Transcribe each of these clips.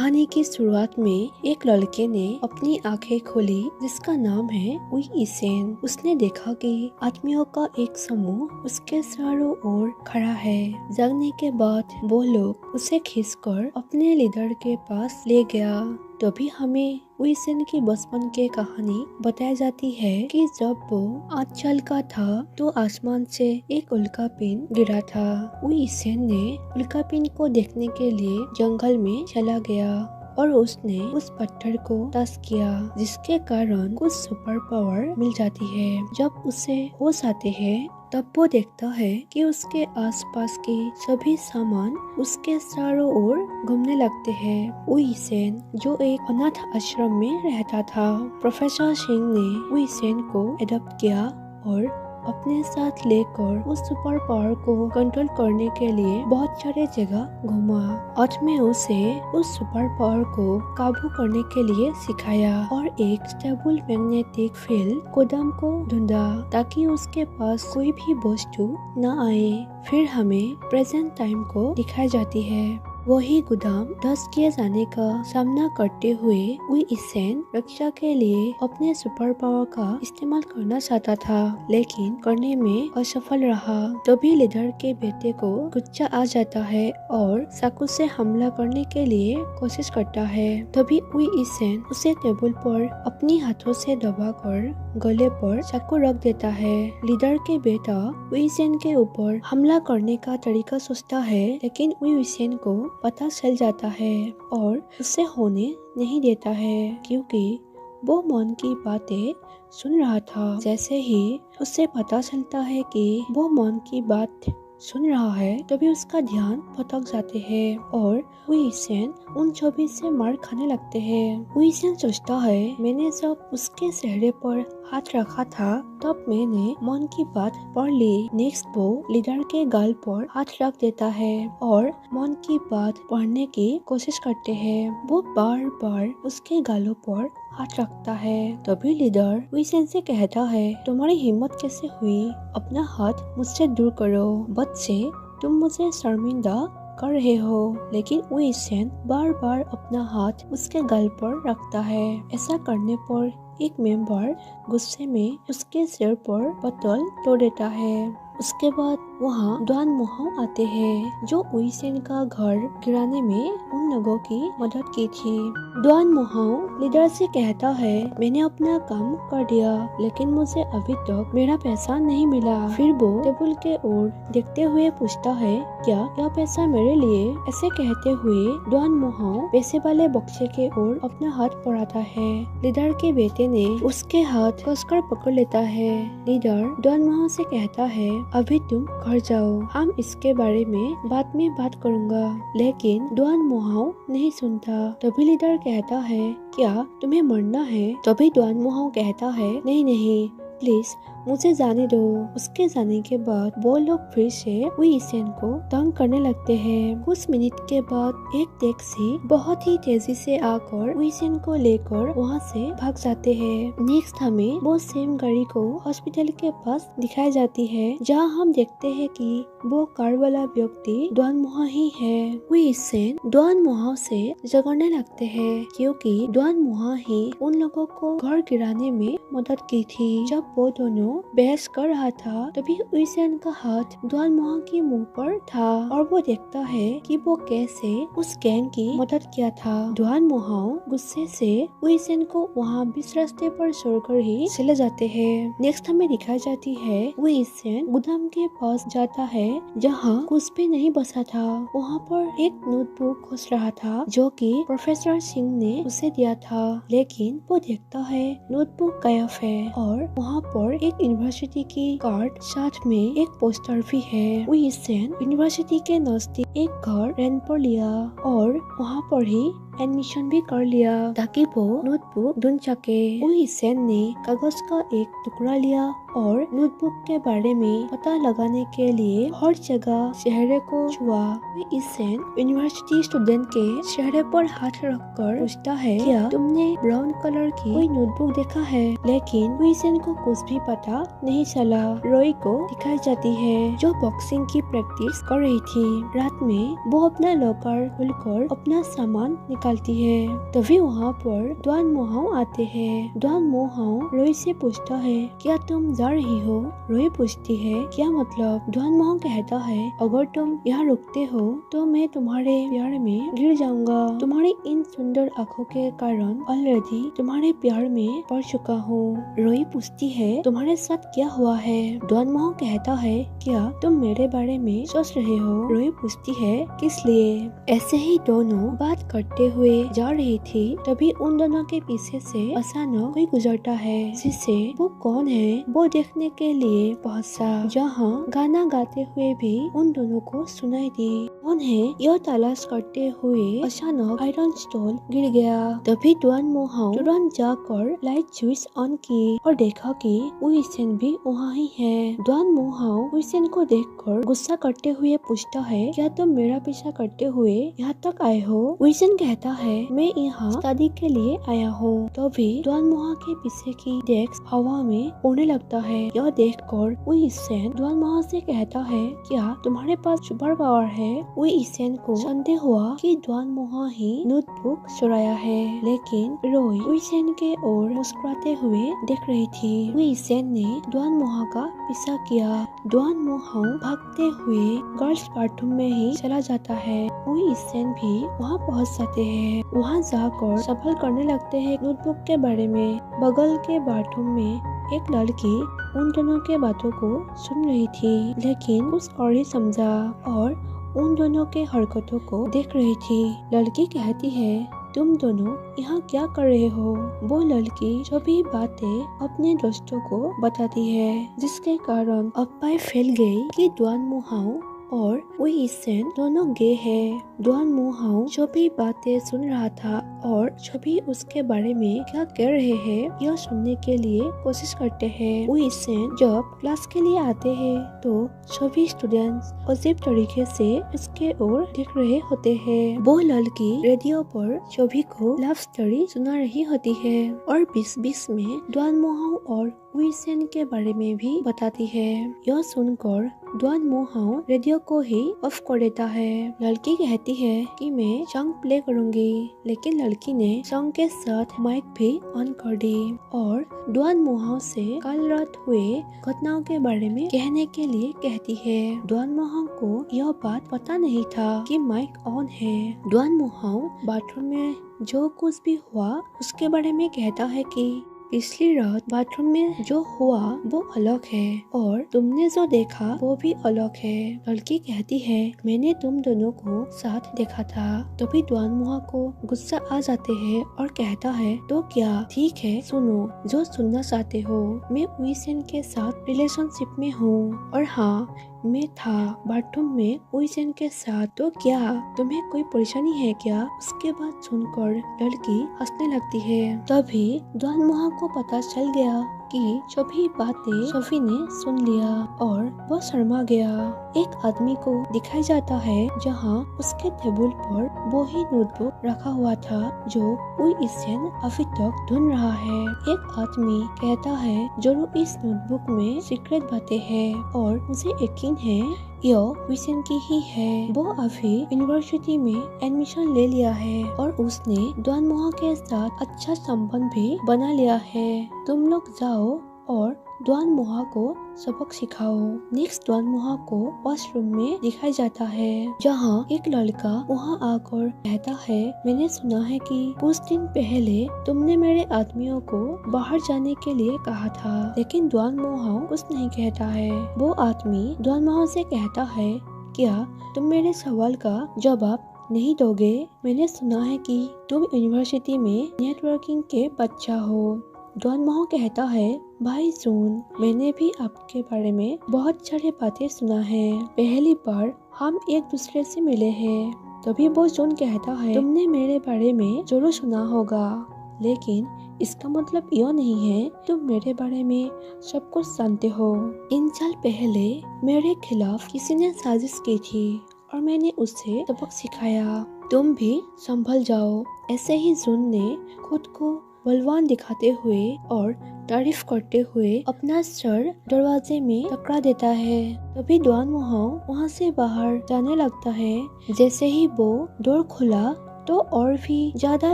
कहानी की शुरुआत में एक लड़के ने अपनी आंखें खोली जिसका नाम है वुई इसेन। उसने देखा कि आदमियों का एक समूह उसके चारों ओर खड़ा है। जागने के बाद वो लोग उसे खींचकर अपने लीडर के पास ले गया। तभी हमें वुई इसेन की बचपन की कहानी बताई जाती है कि जब वो 8 साल का था तो आसमान से एक उल्कापिंड गिरा था। वुई इसेन ने उल्कापिंड को देखने के लिए जंगल में चला गया और उसने उस पत्थर को टच किया जिसके कारण कुछ सुपर पावर मिल जाती है। जब उसे होश आते हैं तब वो देखता है कि उसके आसपास के सभी सामान उसके चारों ओर घूमने लगते हैं। वुई इसेन जो एक अनाथ आश्रम में रहता था, प्रोफेसर सिंह ने वुई इसेन को एडॉप्ट किया और अपने साथ लेकर उस सुपर पावर को कंट्रोल करने के लिए बहुत सारे जगह घुमा। अंत में उसे उस सुपर पावर को काबू करने के लिए सिखाया और एक स्टेबल मैग्नेटिक फील्ड गोदाम को ढूंढा ताकि उसके पास कोई भी वस्तु न आए। फिर हमें प्रेजेंट टाइम को दिखाई जाती है। वही गोदाम ध्वस्त किए जाने का सामना करते हुए वुई इसेन रक्षा के लिए अपने सुपर पावर का इस्तेमाल करना चाहता था, लेकिन करने में असफल रहा। तभी लीडर के बेटे को गुस्सा आ जाता है और चाकू से हमला करने के लिए कोशिश करता है। तभी वुई इसेन उसे टेबल पर अपनी हाथों से दबाकर गले पर चाकू रख देता है। लीडर के बेटा वुई इसेन के ऊपर हमला करने का तरीका सोचता है, लेकिन वुई इसेन को पता चल जाता है और उसे होने नहीं देता है क्योंकि वो मन की बातें सुन रहा था। जैसे ही उसे पता चलता है कि वो मन की बात सुन रहा है तभी उसका ध्यान भटक जाते हैं और वुई इसेन उन सभी से मार खाने लगते हैं। वुई इसेन सोचता है, मैंने जब उसके चेहरे पर हाथ रखा था तब मैंने मन की बात पढ़ ली। नेक्स्ट वो लीडर के गाल पर हाथ रख देता है और मन की बात पढ़ने की कोशिश करते हैं। वो बार बार उसके गालों पर हाथ रखता है। तभी लीडर वुई इसेन से कहता है, तुम्हारी हिम्मत कैसे हुई? अपना हाथ मुझसे दूर करो। बच्चे, तुम मुझे शर्मिंदा कर रहे हो। लेकिन वुई इसेन बार बार अपना हाथ उसके गाल पर रखता है। ऐसा करने पर एक मेंबर गुस्से में उसके सिर पर पत्थर तोड़ देता है। उसके बाद वहाँ डुआन मोहाओ आते हैं जो वुई इसेन का घर गिराने में उन लोगों की मदद की थी। डुआन मोहाओ लीडर से कहता है, मैंने अपना काम कर दिया लेकिन मुझे अभी तक मेरा पैसा नहीं मिला। फिर वो टेबल के ओर देखते हुए पूछता है, क्या यह पैसा मेरे लिए? ऐसे कहते हुए डुआन मोहाओ पैसे वाले बक्से के ओर अपना हाथ बढ़ाता है। लीडर के बेटे ने उसके हाथ कसकर पकड़ लेता है। लीडर डुआन मोहाओ से कहता है, अभी तुम घर जाओ, हम इसके बारे में बाद में बात करूंगा। लेकिन डुआन मोहाओ नहीं सुनता। तभी लीडर कहता है, क्या तुम्हें मरना है? तभी डुआन मोहाओ कहता है, नहीं नहीं, प्लीज मुझे जाने दो। उसके जाने के बाद वो लोग फिर से वुई इसेन को तंग करने लगते हैं। कुछ मिनट के बाद एक टैक्सी बहुत ही तेजी से आकर वुई इसेन को लेकर वहाँ से भाग जाते हैं। नेक्स्ट हमें वो सेम गाड़ी को हॉस्पिटल के पास दिखाई जाती है, जहाँ हम देखते हैं कि वो कार वाला व्यक्ति डुआन मोहाओ ही है। वुई इसेन डुआन मोहाओ से झगड़ने लगते हैं क्योंकि डुआन मोहाओ ही उन लोगों को घर गिराने में मदद की थी। जब वो दोनों बहस कर रहा था तभी वुई इसेन का हाथ डुआन मोहाओ के मुंह पर था और वो देखता है कि वो कैसे उस गैंग की मदद किया था। डुआन मोहाओ गुस्से से वुई इसेन को वहाँ बीच रास्ते पर छोड़कर ही चले जाते हैं। नेक्स्ट हमें दिखाई जाती है वुई इसेन गोदाम के पास जाता है जहाँ कुछ भी नहीं बचा था। वहाँ पर एक नोटबुक खोज रहा था जो कि प्रोफेसर सिंह ने उसे दिया था, लेकिन वो देखता है नोटबुक गायब है और वहाँ पर एक यूनिवर्सिटी की कार्ड साथ में एक पोस्टर भी है। वुई इसेन यूनिवर्सिटी के नजदीक एक घर रेंट पर लिया और वहाँ पर ही एडमिशन भी कर लिया ताकि वो नोटबुक ढूंढ सके। वुई इसेन ने कागज का एक टुकड़ा लिया और नोटबुक के बारे में पता लगाने के लिए हर जगह चेहरे को छुआ। वुई इसेन यूनिवर्सिटी स्टूडेंट के चेहरे पर हाथ रखकर पूछता है, क्या तुमने ब्राउन कलर की कोई नोटबुक देखा है? लेकिन वुई इसेन को कुछ भी पता नहीं चला। रॉय को दिखाई जाती है जो बॉक्सिंग की प्रैक्टिस कर रही थी। रात में वो अपना लॉकर खोलकर अपना सामान निकालती है। तभी वहाँ पर द्वान मोहाओ आते हैं। द्वान मोहाओ रोई से पूछता है, क्या तुम जा रही हो? रोई पूछती है, क्या मतलब? द्वान मोहाओ कहता है, अगर तुम यहाँ रुकते हो तो मैं तुम्हारे प्यार में गिर जाऊंगा। तुम्हारी इन सुंदर आँखों के कारण ऑलरेडी तुम्हारे प्यार में पड़ चुका हूँ। रोई पूछती है, तुम्हारे साथ क्या हुआ है? द्वान मोहाओ कहता है, क्या तुम मेरे बारे में सोच रहे हो? रोई पूछती है, किस लिए? ऐसे ही दोनों बात करते हुए जा रही थी, तभी उन दोनों के पीछे से अचानक कोई गुजरता है, जिसे वो कौन है वो देखने के लिए पहुंचा। जहाँ गाना गाते हुए भी उन दोनों को सुनाई दी। कौन है यह तलाश करते हुए अचानक आयरन स्टोल गिर गया। तभी द्वान मोहाओ तुरंत जाकर लाइट स्विच ऑन की और देखा कि उइसेन भी वहाँ ही है। द्वान मोहाओ उइसेन को देखकर गुस्सा करते हुए पूछता है, क्या तुम मेरा पीछा करते हुए यहाँ तक आए हो? उइसेन कहता है, मैं यहाँ शादी के लिए आया हूँ। तभी द्वान मोहा के पीछे की डेस्क हवा में उड़ने लगता है। यह देखकर उइसेन द्वान मोहा से कहता है, क्या तुम्हारे पास सुपर पावर है? उइसेन को संदेह हुआ कि द्वान मोहा ही नोटबुक चुराया है, लेकिन रोई उइसेन के ओर मुस्कुराते हुए देख रही थी। उइसेन ने द्वान मोहा का पीछा किया। द्वान मोहा भागते हुए गर्ल्स बाथरूम में ही चला जाता है। उइसेन भी वहाँ पहुँच जाते हैं। वहाँ जाकर सवाल करने लगते हैं नोटबुक के बारे में। बगल के बाथरूम में एक लड़की उन दोनों के बातों को सुन रही थी, लेकिन कुछ और ही समझा और उन दोनों के हरकतों को देख रही थी। लड़की कहती है, तुम दोनों यहाँ क्या कर रहे हो? वो लड़की सभी बातें अपने दोस्तों को बताती है, जिसके कारण अफवाह फैल गई कि द्वान मोहाओ और उइसेन दोनों गे है। द्वान मोहाओ जो भी बातें सुन रहा था और जो भी उसके बारे में क्या कह रहे हैं यह सुनने के लिए कोशिश करते हैं। उइसेन जब क्लास के लिए आते हैं तो सभी स्टूडेंट्स अजीब तरीके से उसके ओर देख रहे होते हैं। वो लड़की रेडियो पर सभी को लव स्टोरी सुना रही होती है और बीच-बीच में द्वान मोहाओ और उइसेन के बारे में भी बताती है। यह सुनकर द्वान मोहाओ रेडियो को ही ऑफ कर देता है। लड़की कहती है कि मैं सॉन्ग प्ले करूंगी, लेकिन लड़की ने सॉन्ग के साथ माइक भी ऑन कर दी और द्वान मोहाओ से कल रात हुए घटनाओं के बारे में कहने के लिए कहती है। द्वान मोहाओ को यह बात पता नहीं था कि माइक ऑन है। द्वान मोहाओ बाथरूम में जो कुछ भी हुआ उसके बारे में कहता है कि पिछली रात बाथरूम में जो हुआ वो अलग है और तुमने जो देखा वो भी अलग है। लड़की कहती है, मैंने तुम दोनों को साथ देखा था। तभी द्वान मोहा को गुस्सा आ जाते हैं और कहता है, तो क्या? ठीक है, सुनो जो सुनना चाहते हो। मैं उइसेन के साथ रिलेशनशिप में हूँ और हाँ मैं था बाथरूम में उइसेन के साथ। तो क्या तुम्हें कोई परेशानी है क्या? उसके बाद सुनकर लड़की हंसने लगती है। तभी द्वान मोहा को पता चल गया कि सभी बातें सभी ने सुन लिया और वह शर्मा गया। एक आदमी को दिखाया जाता है जहाँ उसके टेबल पर वो ही नोटबुक रखा हुआ था जो उइसेन अभी तक ढूंढ रहा है। एक आदमी कहता है, जरूर इस नोटबुक में सीक्रेट बातें हैं और मुझे यकीन है यह उइसेन की ही है। वो अभी यूनिवर्सिटी में एडमिशन ले लिया है और उसने द्वान मोहा के साथ अच्छा संबंध भी बना लिया है। तुम लोग जाओ और द्वान मोहा को सबक सिखाओ। नेक्स्ट द्वान मोहा को वॉशरूम में दिखाया जाता है जहाँ एक लड़का वहाँ आकर कहता है, मैंने सुना है कि कुछ दिन पहले तुमने मेरे आदमियों को बाहर जाने के लिए कहा था, लेकिन द्वान मोहा कुछ नहीं कहता है। वो आदमी द्वान मोहा से कहता है, क्या तुम मेरे सवाल का जवाब नहीं दोगे? मैंने सुना है कि तुम यूनिवर्सिटी में नेटवर्किंग के बच्चा हो। द्वान मोहा कहता है, भाई जून, मैंने भी आपके बारे में बहुत सारी बातें सुना है। पहली बार हम एक दूसरे से मिले हैं। तभी वो जून कहता है, तुमने मेरे बारे में जरूर सुना होगा, लेकिन इसका मतलब यह नहीं है तुम मेरे बारे में सब कुछ जानते हो। 3 साल पहले मेरे खिलाफ किसी ने साजिश की थी और मैंने उसे सबक सिखाया। तुम भी संभल जाओ। ऐसे ही जून ने खुद को बलवान दिखाते हुए और तारीफ करते हुए अपना सर दरवाजे में टकरा देता है। तभी द्वान मोहा वहाँ से बाहर जाने लगता है। जैसे ही वो डोर खुला तो और भी ज्यादा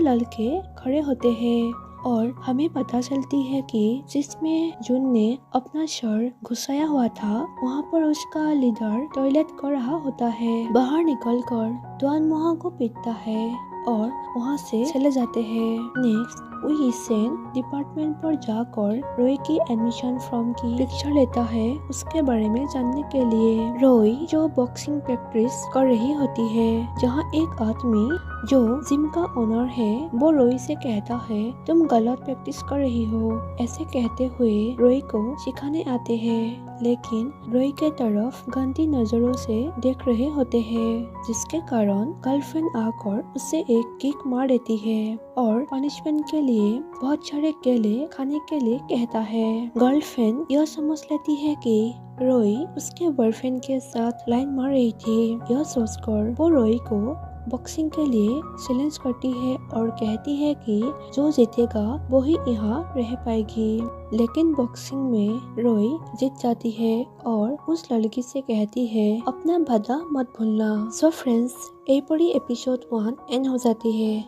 लड़के खड़े होते हैं और हमें पता चलती है कि जिसमें जुन ने अपना सर घुसाया हुआ था वहाँ पर उसका लीडर टॉयलेट कर रहा होता है। बाहर निकलकर द्वान मोहा को पीटता है और वहाँ से चले जाते हैं। नेक्स्ट वही सेन डिपार्टमेंट पर जाकर रॉय की एडमिशन फॉर्म की पिक्चर लेता है उसके बारे में जानने के लिए। रॉय जो बॉक्सिंग प्रैक्टिस कर रही होती है जहाँ एक आदमी जो जिम का ओनर है वो रॉय से कहता है तुम गलत प्रैक्टिस कर रही हो। ऐसे कहते हुए रॉय को सिखाने आते हैं लेकिन रॉय के तरफ गंदी नजरों से देख रहे होते हैं जिसके कारण गर्लफ्रेंड आकर उसे एक किक मार देती है और पनिशमेंट के लिए बहुत सारे केले खाने के लिए कहता है। गर्लफ्रेंड यह समझ लेती है कि रॉय उसके बॉयफ्रेंड के साथ लाइन मार रही थी। यह सोचकर वो रॉय को बॉक्सिंग के लिए चैलेंज करती है और कहती है कि जो जीतेगा वो ही यहाँ रह पाएगी। लेकिन बॉक्सिंग में रॉय जीत जाती है और उस लड़की से कहती है अपना वादा मत भूलना। सो फ्रेंड्स, एपिसोड 1 एंड हो जाती है।